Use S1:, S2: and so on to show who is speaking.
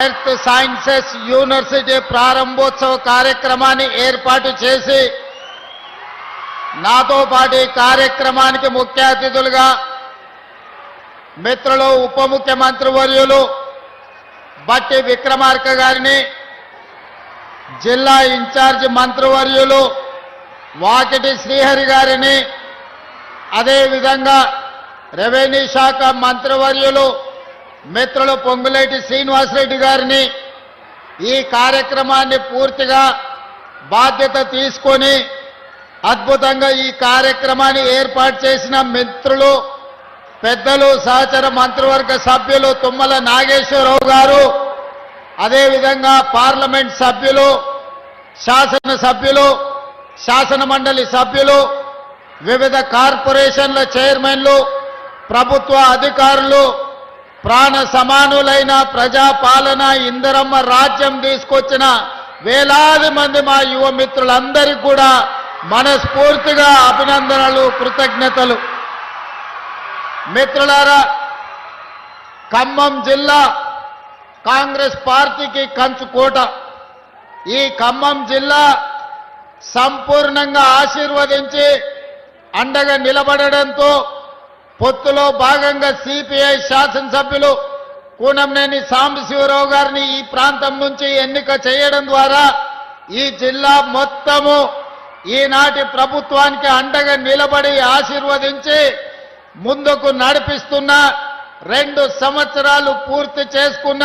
S1: Earth sciences university ప్రారంభోత్సవ కార్యక్రమాన్ని ఏర్పాటు చేసి నాతో పాటు ఈ కార్యక్రమానికి ముఖ్య అతిథులుగా మిత్రులు ఉప ముఖ్యమంత్రి వర్యులు బట్టి విక్రమార్క గారిని, జిల్లా ఇన్ఛార్జ్ మంత్రివర్యులు వాకిటి శ్రీహరి గారిని, అదేవిధంగా రెవెన్యూ శాఖ మంత్రివర్యులు మిత్రులు పొంగులేటి శ్రీనివాసరెడ్డి గారిని ఈ కార్యక్రమాన్ని పూర్తిగా బాధ్యత తీసుకొని అద్భుతంగా ఈ కార్యక్రమాన్ని ఏర్పాటు చేసిన మిత్రులు పెద్దలు సహచర మంత్రివర్గ సభ్యులు తుమ్మల నాగేశ్వరరావు గారు, అదేవిధంగా పార్లమెంట్ సభ్యులు, శాసనసభ్యులు, శాసన మండలి సభ్యులు, వివిధ కార్పొరేషన్ల చైర్మన్లు, ప్రభుత్వ అధికారులు, ప్రాణ సమానులైన ప్రజాపాలన ఇందిరమ్మ రాజ్యం తీసుకొచ్చిన వేలాది మంది మా యువ మిత్రులందరికీ కూడా మనస్ఫూర్తిగా అభినందనలు, కృతజ్ఞతలు. మిత్రులారా, ఖమ్మం జిల్లా కాంగ్రెస్ పార్టీకి కంచుకోట. ఈ ఖమ్మం జిల్లా సంపూర్ణంగా ఆశీర్వదించి అండగా నిలబడడంతో పొత్తులో భాగంగా సిపిఐ శాసనసభ్యులు కూనంనేని సాంబశివరావు గారిని ఈ ప్రాంతం నుంచి ఎన్నిక చేయడం ద్వారా ఈ జిల్లా మొత్తము ఈనాటి ప్రభుత్వానికి అండగా నిలబడి ఆశీర్వదించి ముందుకు నడిపిస్తున్న 2 సంవత్సరాలు పూర్తి చేసుకున్న